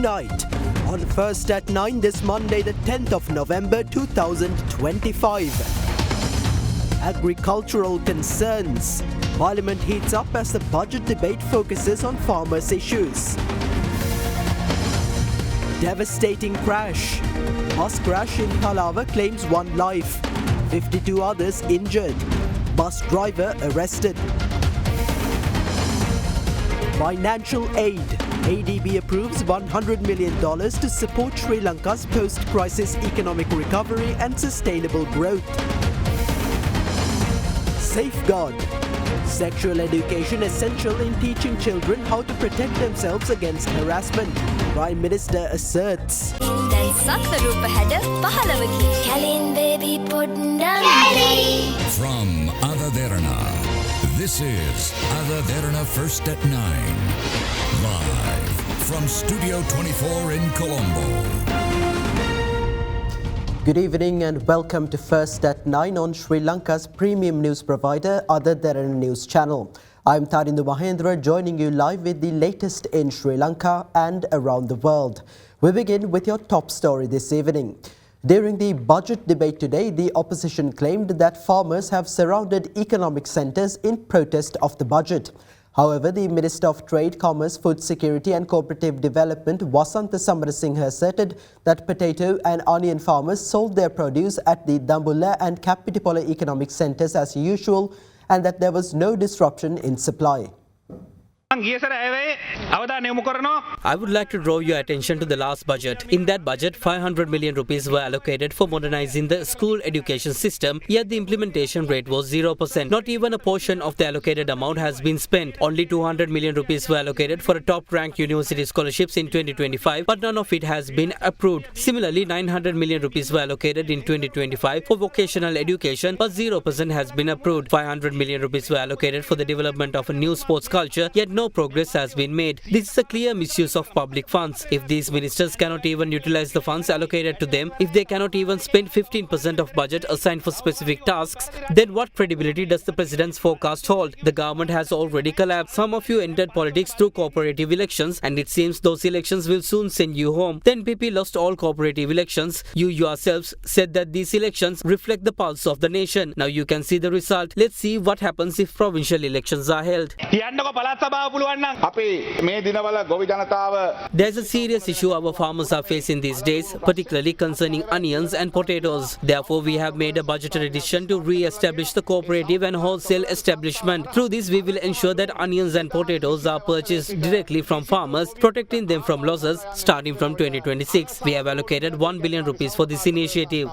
tonight on First at 9 this Monday the 10th of November 2025. Agricultural concerns. Parliament heats up as the budget debate focuses on farmers' issues. Devastating crash. Bus crash in Talawa claims 1 life. 52 others injured. Bus driver arrested. Financial aid. ADB approves $100 million to support Sri Lanka's post-crisis economic recovery and sustainable growth. Safeguard. Sexual education essential in teaching children how to protect themselves against harassment. Prime Minister asserts. From Derana, this is Derana First at 9. Live from Studio 24 in Colombo. Good evening and welcome to First at 9 on Sri Lanka's premium news provider, Derana News Channel. I'm Tarindu Mahendra, joining you live with the latest in Sri Lanka and around the world. We begin with your top story this evening. During the budget debate today, the opposition claimed that farmers have surrounded economic centres in protest of the budget. However, the Minister of Trade, Commerce, Food Security and Cooperative Development, Wasantha Samarasinghe, asserted that potato and onion farmers sold their produce at the Dambulla and Kapitipola economic centres as usual and that there was no disruption in supply. I would like to draw your attention to the last budget. In that budget, 500 million rupees were allocated for modernizing the school education system, yet the implementation rate was 0%. Not even a portion of the allocated amount has been spent. Only 200 million rupees were allocated for a top-ranked university scholarships in 2025, but none of it has been approved. Similarly, 900 million rupees were allocated in 2025 for vocational education, but 0% has been approved. 500 million rupees were allocated for the development of a new sports culture, yet no progress has been made. This is a clear misuse of public funds. If these ministers cannot even utilize the funds allocated to them, if they cannot even spend 15% of budget assigned for specific tasks, then what credibility does the president's forecast hold? The government has already collapsed. Some of you entered politics through cooperative elections and it seems those elections will soon send you home. The NPP lost all cooperative elections. You yourselves said that these elections reflect the pulse of the nation. Now you can see the result. Let's see what happens if provincial elections are held. There's a serious issue our farmers are facing these days, particularly concerning onions and potatoes. Therefore, we have made a budgetary decision to re-establish the cooperative and wholesale establishment. Through this, we will ensure that onions and potatoes are purchased directly from farmers, protecting them from losses starting from 2026. We have allocated 1 billion rupees for this initiative.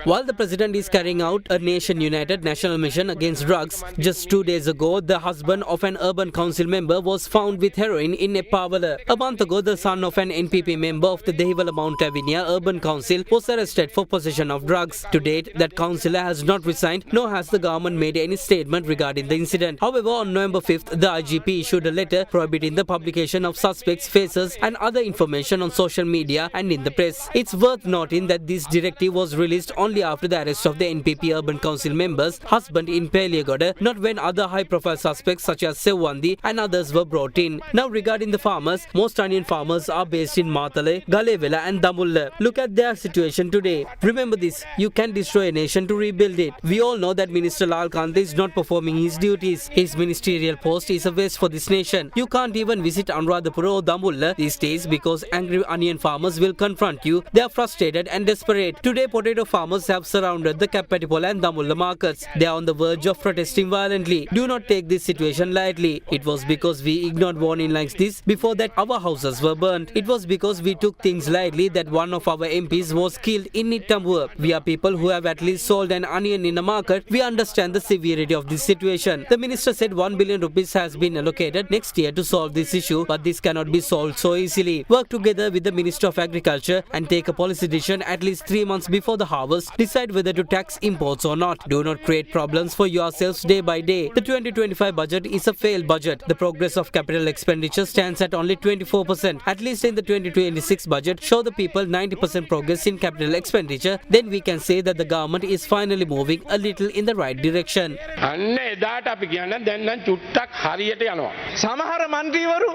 While the president is carrying out a nation-united national mission against drugs, just 2 days ago, the husband of an urban council member was found with heroin in Nepavala. A month ago, the son of an NPP member of the Dehiwala Mount Lavinia Urban Council was arrested for possession of drugs. To date, that councillor has not resigned, nor has the government made any statement regarding the incident. However, on November 5th, the IGP issued a letter prohibiting the publication of suspects' faces and other information on social media and in the press. It's worth noting that this directive was released only after the arrest of the NPP Urban Council member's husband in Peliagoda, not when other high-profile suspects such as Sewandi and others were brought in. Now regarding the farmers, most onion farmers are based in Matale, Galevela and Damulla. Look at their situation today. Remember this, you can destroy a nation to rebuild it. We all know that Minister Lal Kanta is not performing his duties. His ministerial post is a waste for this nation. You can't even visit Anuradhapura or Damulla these days because angry onion farmers will confront you. They are frustrated and desperate. Today, potato farmers have surrounded the Kapatipola and Damulla markets. They are on the verge of protesting violently. Do not take this situation lightly. It was because we ignored warning like this before that our houses were burnt. It was because we took things lightly that one of our MPs was killed in Nitambua. We are people who have at least sold an onion in a market. We understand the severity of this situation. The minister said 1 billion rupees has been allocated next year to solve this issue, but this cannot cannot be solved so easily. Work together with the Minister of Agriculture and take a policy decision at least 3 months before the harvest. Decide whether to tax imports or not. Do not create problems for yourselves day by day. The 2025 budget is a failed budget. The progress of capital expenditure stands at only 24%. At least in the 2026 budget, show the people 90% progress in capital expenditure. Then we can say that the government is finally moving a little in the right direction. අන්න එදාට අපි කියන්නේ දැන් නම් චුට්ටක් හරියට යනවා. සමහර මන්ත්‍රීවරු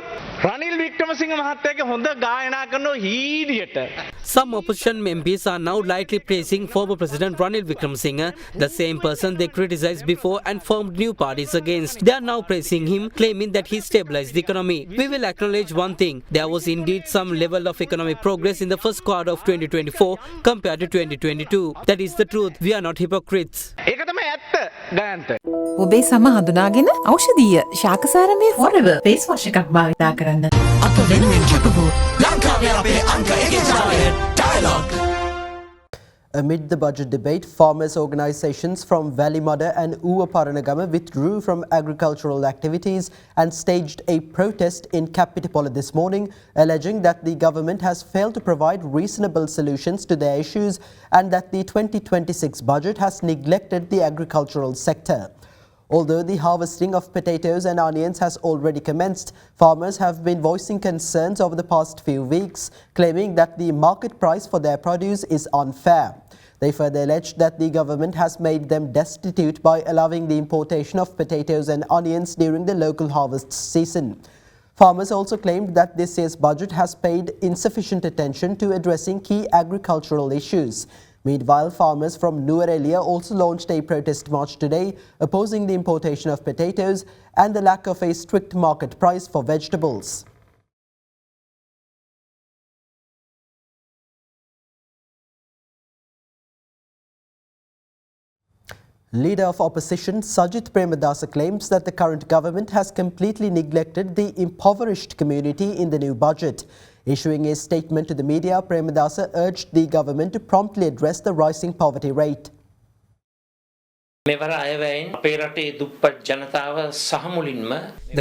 රනිල් වික්‍රමසිංහ මහත්තයාගේ හොඳ ගායනා කරන හීඩියට. Some opposition MPs are now lightly praising former President Ranil Wickremesinghe, the same person they criticized before and formed new parties against. They are now praising him, claiming that he stabilized the economy. We will acknowledge one thing. There was indeed some level of economic progress in the first quarter of 2024 compared to 2022. That is the truth. We are not hypocrites. ඒක තමයි ඇත්ත ගායන්ත. ඔබේ සම හඳුනාගෙන ඖෂධීය ශාකසාරමය Forever face wash එකක් භාවිතා කරන්න. අප වෙනුවෙන් කැපවූ ලංකාවේ අපේ අංක 1 ජාලය Dialogue. Amid the budget debate, farmers' organisations from Valimada and Uwaparanagama withdrew from agricultural activities and staged a protest in Kapitipola this morning, alleging that the government has failed to provide reasonable solutions to their issues and that the 2026 budget has neglected the agricultural sector. Although the harvesting of potatoes and onions has already commenced, farmers have been voicing concerns over the past few weeks, claiming that the market price for their produce is unfair. They further alleged that the government has made them destitute by allowing the importation of potatoes and onions during the local harvest season. Farmers also claimed that this year's budget has paid insufficient attention to addressing key agricultural issues. Meanwhile, farmers from Nuwara also launched a protest march today, opposing the importation of potatoes and the lack of a strict market price for vegetables. Leader of opposition Sajith Premadasa claims that the current government has completely neglected the impoverished community in the new budget. Issuing a statement to the media, Premadasa urged the government to promptly address the rising poverty rate. The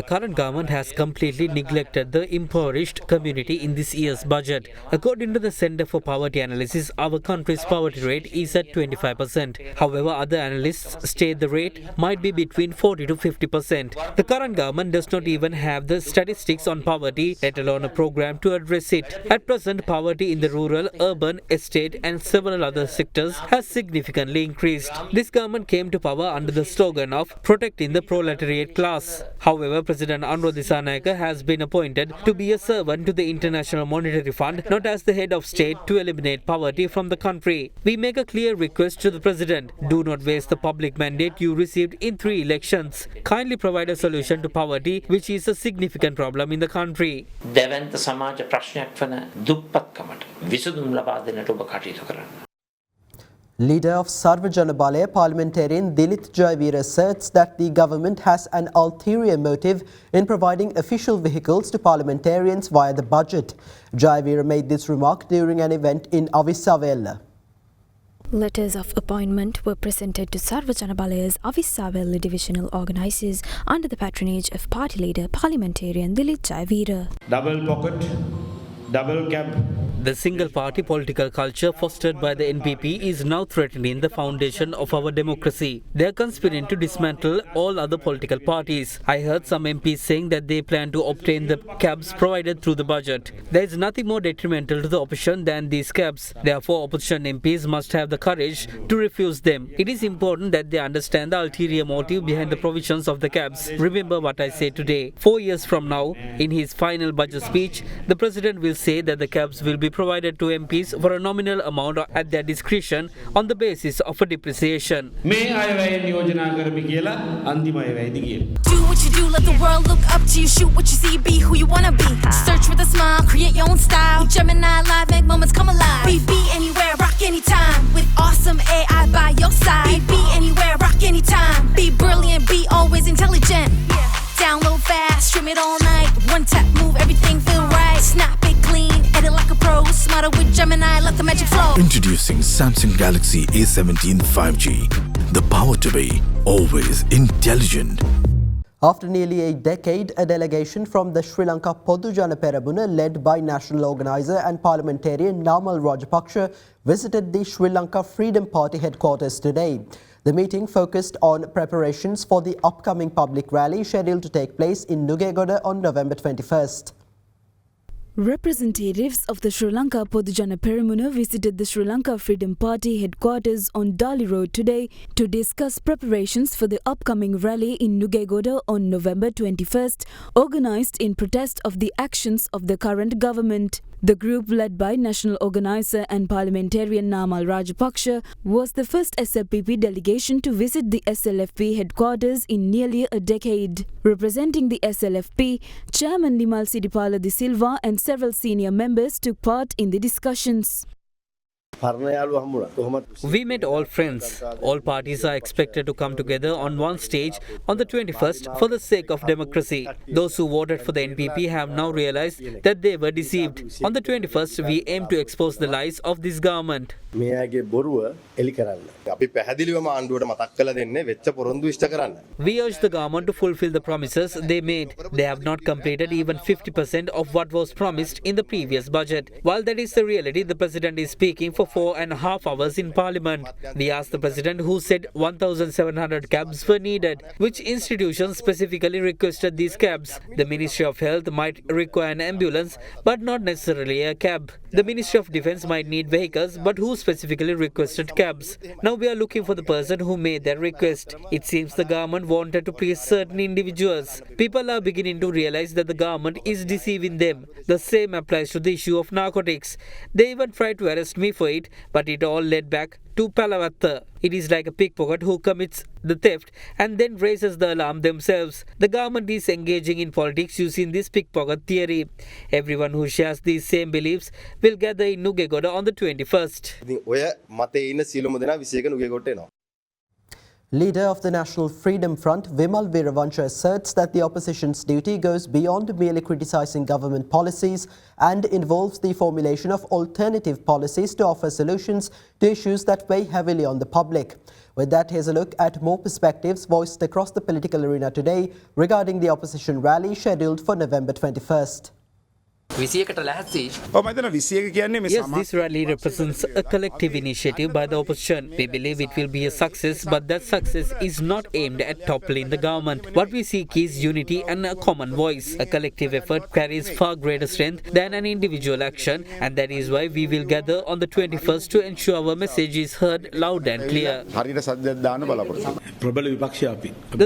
current government has completely neglected the impoverished community in this year's budget. According to the Center for Poverty Analysis, our country's poverty rate is at 25%. However, other analysts state the rate might be between 40 to 50%. The current government does not even have the statistics on poverty, let alone a program to address it. At present, poverty in the rural, urban, estate and several other sectors has significantly increased. This government came to power under the slogan of protecting the proletariat class. However, President Anro Dissanayake has been appointed to be a servant to the International Monetary Fund, not as the head of state to eliminate poverty from the country. We make a clear request to the President. Do not waste the public mandate you received in 3 elections. Kindly provide a solution to poverty, which is a significant problem in the country. දෙවන්ත සමාජ ප්‍රශ්නයක් වන දුප්පත්කමට විසඳුම් ලබා දෙන්නට ඔබ කටයුතු කරන්න. Leader of Sarvajana Balaya parliamentarian Dilith Jayavira asserts that the government has an ulterior motive in providing official vehicles to parliamentarians via the budget. Jayavira made this remark during an event in Avissavella. Letters of appointment were presented to Sarvajana Balaya's Avissavella divisional organisers under the patronage of party leader parliamentarian Dilith Jayavira. Double pocket, double cab. The single-party political culture fostered by the NPP is now threatening the foundation of our democracy. They are conspiring to dismantle all other political parties. I heard some MPs saying that they plan to obtain the cabs provided through the budget. There is nothing more detrimental to the opposition than these cabs. Therefore, opposition MPs must have the courage to refuse them. It is important that they understand the ulterior motive behind the provisions of the cabs. Remember what I said today. 4 years from now, in his final budget speech, the President will say that the cabs will be provided to MPs for a nominal amount at their discretion on the basis of a depreciation. Do what you do, let the world look up to you. Shoot what you see, be who you wanna be. Search with a smile, create your own style. Gemini live, make moments come alive. Be anywhere, rock anytime. With awesome AI by your side. Be anywhere, rock anytime. Be brilliant, be always intelligent. Download fast, stream it all night. One tap, move, everything feel right. Snap it clean, edit like a pro. Smarter with Gemini, let the magic flow. Introducing Samsung Galaxy A17 5G. The power to be always intelligent. After nearly a decade, a delegation from the Sri Lanka Podujana Peramuna, led by national organiser and parliamentarian Namal Rajapaksa, visited the Sri Lanka Freedom Party headquarters today. The meeting focused on preparations for the upcoming public rally scheduled to take place in Nugegoda on November 21st. Representatives of the Sri Lanka Podujana Peramuna visited the Sri Lanka Freedom Party headquarters on Dali Road today to discuss preparations for the upcoming rally in Nugegoda on November 21st, organised in protest of the actions of the current government. The group, led by national organiser and parliamentarian Namal Rajapaksa, was the first SLPP delegation to visit the SLFP headquarters in nearly a decade. Representing the SLFP, Chairman Nimal Sidipala de Silva and several senior members took part in the discussions. We met all friends. All parties are expected to come together on one stage on the 21st for the sake of democracy. Those who voted for the NPP have now realized that they were deceived. On the 21st, we aim to expose the lies of this government. We urge the government to fulfill the promises they made. They have not completed even 50% of what was promised in the previous budget. While that is the reality, the President is speaking for 4.5 hours in Parliament. We asked the President, who said 1,700 cabs were needed. Which institutions specifically requested these cabs? The Ministry of Health might require an ambulance, but not necessarily a cab. The Ministry of Defence might need vehicles, but who specifically requested cabs? Now we are looking for the person who made that request. It seems the government wanted to please certain individuals. People are beginning to realize that the government is deceiving them. The same applies to the issue of narcotics. They even tried to arrest me for it, but it all led back to Talawa. It is like a pickpocket who commits the theft and then raises the alarm themselves. The government is engaging in politics using this pickpocket theory. Everyone who shares these same beliefs will gather in Nugegoda on the 21st. Leader of the National Freedom Front, Vimal Veeravancha, asserts that the opposition's duty goes beyond merely criticising government policies and involves the formulation of alternative policies to offer solutions to issues that weigh heavily on the public. With that, here's a look at more perspectives voiced across the political arena today regarding the opposition rally scheduled for November 21st. Yes, this rally represents a collective initiative by the opposition. We believe it will be a success, but that success is not aimed at toppling the government. What we seek is unity and a common voice. A collective effort carries far greater strength than an individual action, and that is why we will gather on the 21st to ensure our message is heard loud and clear. The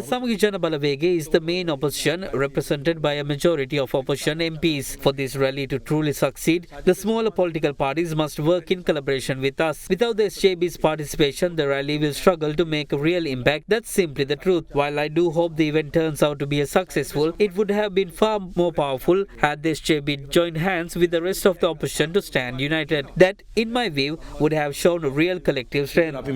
Samagi Jana Balavege is the main opposition, represented by a majority of opposition MPs. For this rally to truly succeed, the smaller political parties must work in collaboration with us. Without the SJB's participation, the rally will struggle to make a real impact. That's simply the truth. While I do hope the event turns out to be successful, it would have been far more powerful had the SJB joined hands with the rest of the opposition to stand united. That, in my view, would have shown a real collective strength. If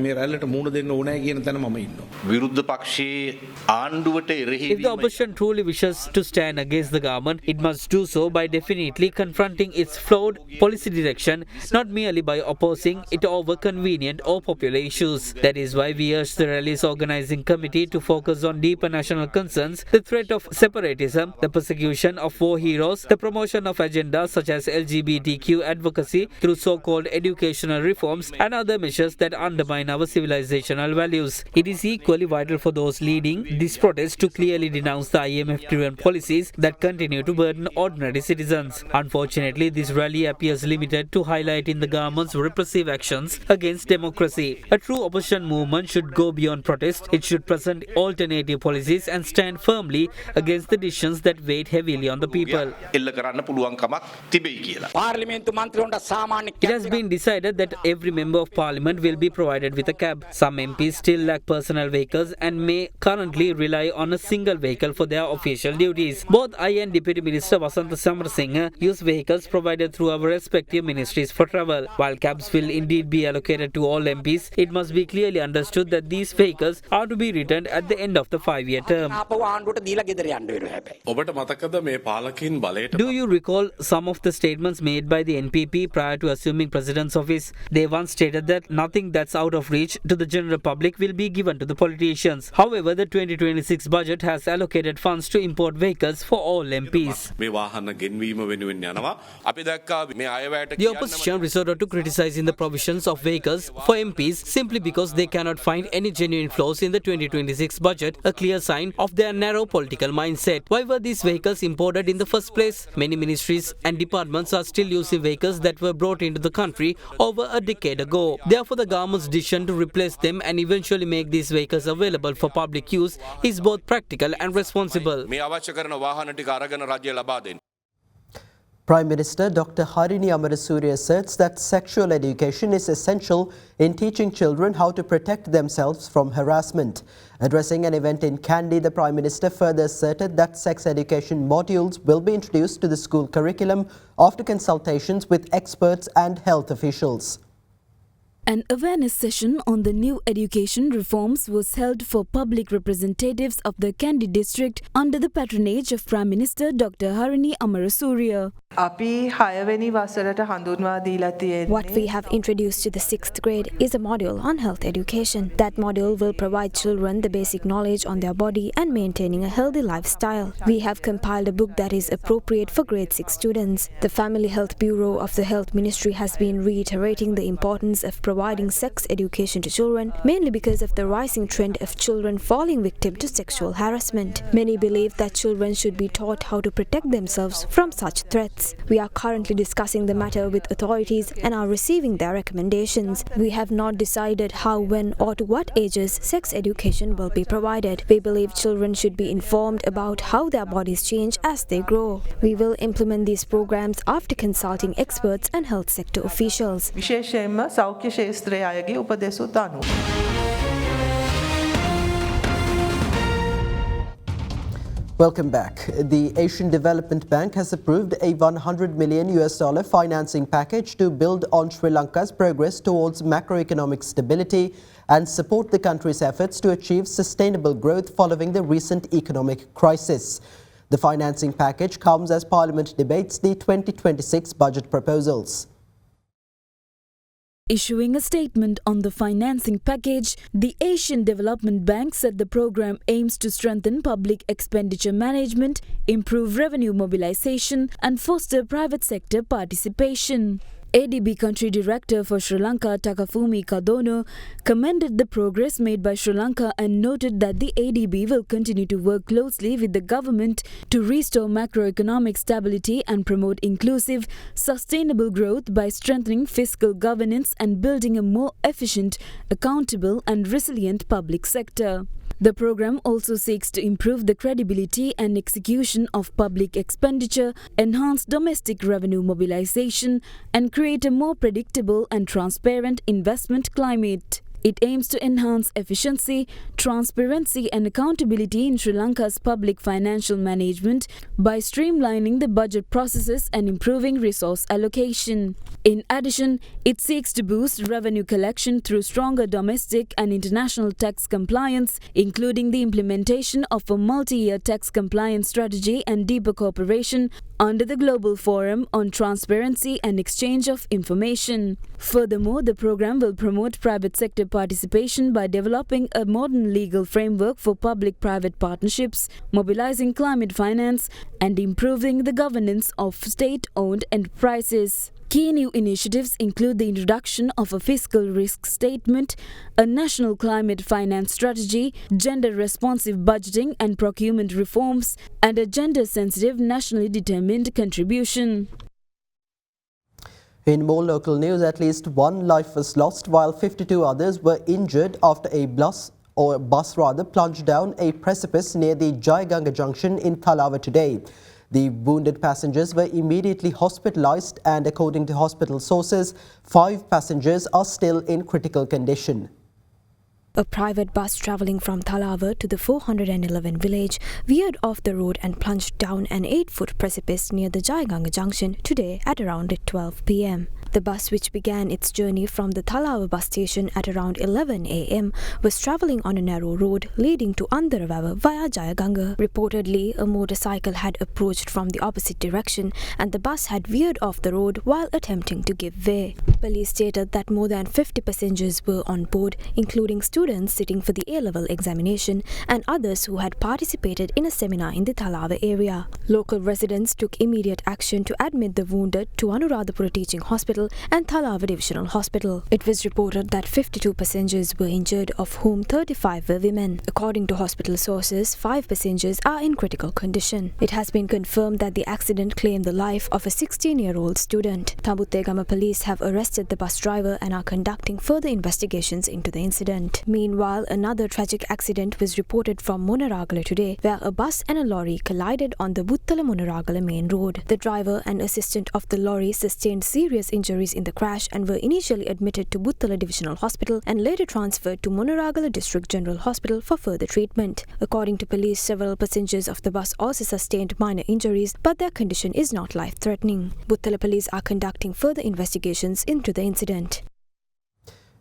the opposition truly wishes to stand against the government, it must do so by definitely confronting its flawed policy direction, not merely by opposing it over convenient or popular issues. That is why we urge the rally's organizing committee to focus on deeper national concerns, the threat of separatism, the persecution of war heroes, the promotion of agendas such as LGBTQ advocacy through so-called educational reforms and other measures that undermine our civilizational values. It is equally vital for those leading this protest to clearly denounce the IMF-driven policies that continue to burden ordinary citizens. Unfortunately, this rally appears limited to highlighting the government's repressive actions against democracy. A true opposition movement should go beyond protest. It should present alternative policies and stand firmly against the decisions that weigh heavily on the people. It has been decided that every member of parliament will be provided with a cab. Some MPs still lack personal vehicles and may currently rely on a single vehicle for their official duties. Both I and Deputy Minister Vasantha Samarasinha use vehicles provided through our respective ministries for travel. While cabs will indeed be allocated to all MPs, it must be clearly understood that these vehicles are to be returned at the end of the 5-year term. Do you recall some of the statements made by the NPP prior to assuming president's office? They once stated that nothing that's out of reach to the general public will be given to the politicians. However, the 2026 budget has allocated funds to import vehicles for all MPs. The opposition resorted to criticizing the provisions of vehicles for MPs simply because they cannot find any genuine flaws in the 2026 budget, a clear sign of their narrow political mindset. Why were these vehicles imported in the first place? Many ministries and departments are still using vehicles that were brought into the country over a decade ago. Therefore, the government's decision to replace them and eventually make these vehicles available for public use is both practical and responsible. Prime Minister Dr. Harini Amarasuriya asserts that sexual education is essential in teaching children how to protect themselves from harassment. Addressing an event in Kandy, the Prime Minister further asserted that sex education modules will be introduced to the school curriculum after consultations with experts and health officials. An awareness session on the new education reforms was held for public representatives of the Kandy district under the patronage of Prime Minister Dr. Harini Amarasuriya. What we have introduced to the 6th grade is a module on health education. That module will provide children the basic knowledge on their body and maintaining a healthy lifestyle. We have compiled a book that is appropriate for grade 6 students. The Family Health Bureau of the Health Ministry has been reiterating the importance of providing sex education to children, mainly because of the rising trend of children falling victim to sexual harassment. Many believe that children should be taught how to protect themselves from such threats. We are currently discussing the matter with authorities and are receiving their recommendations. We have not decided how, when, or to what ages sex education will be provided. We believe children should be informed about how their bodies change as they grow. We will implement these programs after consulting experts and health sector officials. Welcome back. The Asian Development Bank has approved a $100 million financing package to build on Sri Lanka's progress towards macroeconomic stability and support the country's efforts to achieve sustainable growth following the recent economic crisis. The financing package comes as Parliament debates the 2026 budget proposals. Issuing a statement on the financing package, the Asian Development Bank said the program aims to strengthen public expenditure management, improve revenue mobilization, and foster private sector participation. ADB Country Director for Sri Lanka, Takafumi Kadono, commended the progress made by Sri Lanka and noted that the ADB will continue to work closely with the government to restore macroeconomic stability and promote inclusive, sustainable growth by strengthening fiscal governance and building a more efficient, accountable and resilient public sector. The program also seeks to improve the credibility and execution of public expenditure, enhance domestic revenue mobilization, and create a more predictable and transparent investment climate. It aims to enhance efficiency, transparency and accountability in Sri Lanka's public financial management by streamlining the budget processes and improving resource allocation. In addition, it seeks to boost revenue collection through stronger domestic and international tax compliance, including the implementation of a multi-year tax compliance strategy and deeper cooperation under the Global Forum on Transparency and Exchange of Information. Furthermore, the program will promote private sector participation by developing a modern legal framework for public-private partnerships, mobilizing climate finance, and improving the governance of state-owned enterprises. Key new initiatives include the introduction of a fiscal risk statement, a national climate finance strategy, gender-responsive budgeting and procurement reforms, and a gender-sensitive nationally determined contribution. In more local news, at least one life was lost while 52 others were injured after a bus plunged down a precipice near the Jayaganga junction in Talawa today. The wounded passengers were immediately hospitalized and according to hospital sources, 5 passengers are still in critical condition. A private bus travelling from Talawa to the 411 village veered off the road and plunged down an 8-foot precipice near the Jayaganga junction today at around 12 p.m. The bus, which began its journey from the Talawa bus station at around 11 a.m., was travelling on a narrow road leading to Andaravawa via Jayaganga. Reportedly, a motorcycle had approached from the opposite direction and the bus had veered off the road while attempting to give way. Police stated that more than 50 passengers were on board, including students sitting for the A-level examination and others who had participated in a seminar in the Talawa area. Local residents took immediate action to admit the wounded to Anuradhapura Teaching Hospital and Talawa Divisional Hospital. It was reported that 52 passengers were injured, of whom 35 were women. According to hospital sources, 5 passengers are in critical condition. It has been confirmed that the accident claimed the life of a 16-year-old student. Tambutegama police have arrested the bus driver and are conducting further investigations into the incident. Meanwhile, another tragic accident was reported from Monaragala today, where a bus and a lorry collided on the Buttala-Monaragala main road. The driver and assistant of the lorry sustained serious injuries in the crash and were initially admitted to Buttala Divisional Hospital and later transferred to Monaragala District General Hospital for further treatment. According to police, several passengers of the bus also sustained minor injuries, but their condition is not life-threatening. Buttala police are conducting further investigations into the incident.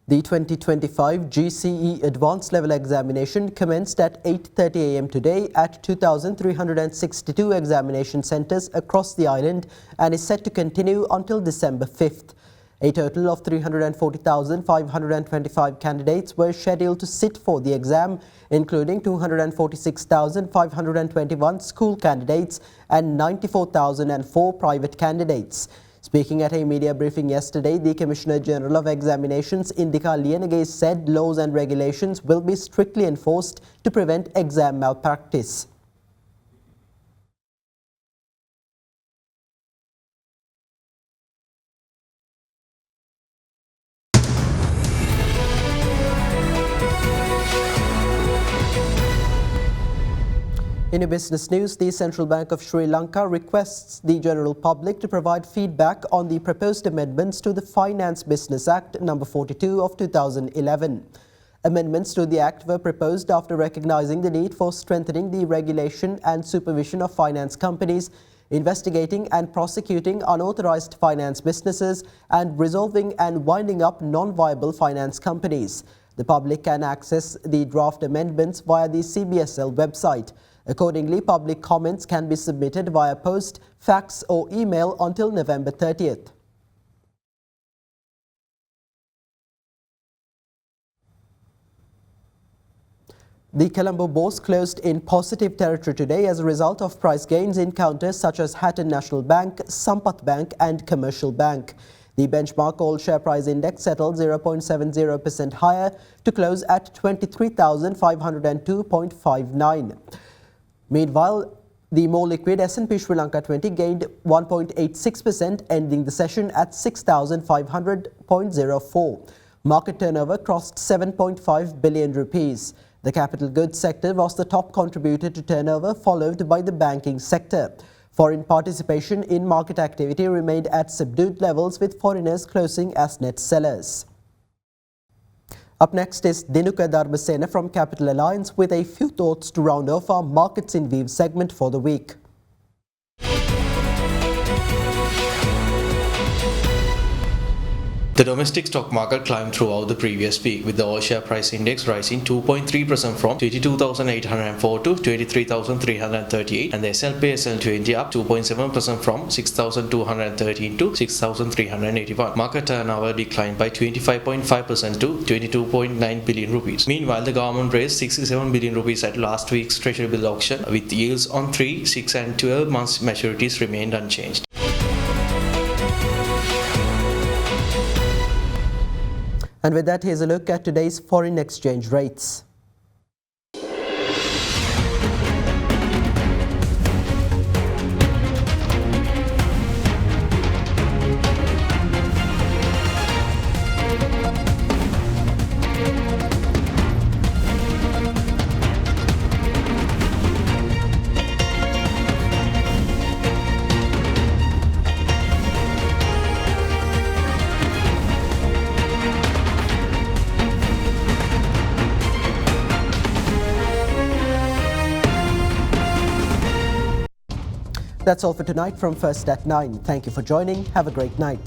The 2025 GCE Advanced Level Examination commenced at 8:30 a.m. today at 2,362 examination centres across the island and is set to continue until December 5th. A total of 340,525 candidates were scheduled to sit for the exam, including 246,521 school candidates and 94,004 private candidates. Speaking at a media briefing yesterday, the Commissioner General of Examinations, Indika Liyanage, said laws and regulations will be strictly enforced to prevent exam malpractice. In a business news, the Central Bank of Sri Lanka requests the general public to provide feedback on the proposed amendments to the Finance Business Act No. 42 of 2011. Amendments to the Act were proposed after recognizing the need for strengthening the regulation and supervision of finance companies, investigating and prosecuting unauthorized finance businesses, and resolving and winding up non-viable finance companies. The public can access the draft amendments via the CBSL website. Accordingly, public comments can be submitted via post, fax or email until November 30th. The Colombo Bourse closed in positive territory today as a result of price gains in counters such as Hatton National Bank, Sampath Bank and Commercial Bank. The benchmark all-share price index settled 0.70% higher to close at 23,502.59. Meanwhile, the more liquid S&P Sri Lanka 20 gained 1.86%, ending the session at 6,500.04. Market turnover crossed 7.5 billion rupees. The capital goods sector was the top contributor to turnover, followed by the banking sector. Foreign participation in market activity remained at subdued levels, with foreigners closing as net sellers. Up next is Dinuka Dharmasena from Capital Alliance with a few thoughts to round off our Markets in View segment for the week. The domestic stock market climbed throughout the previous week, with the all-share price index rising 2.3% from 22,804 to 23,338, and the S&P SL20 up 2.7% from 6,213 to 6,381. Market turnover declined by 25.5% to 22.9 billion rupees. Meanwhile, the government raised 67 billion rupees at last week's Treasury bill auction, with yields on 3, 6 and 12 months maturities remained unchanged. And with that, here's a look at today's foreign exchange rates. That's all for tonight from First at 9. Thank you for joining. Have a great night.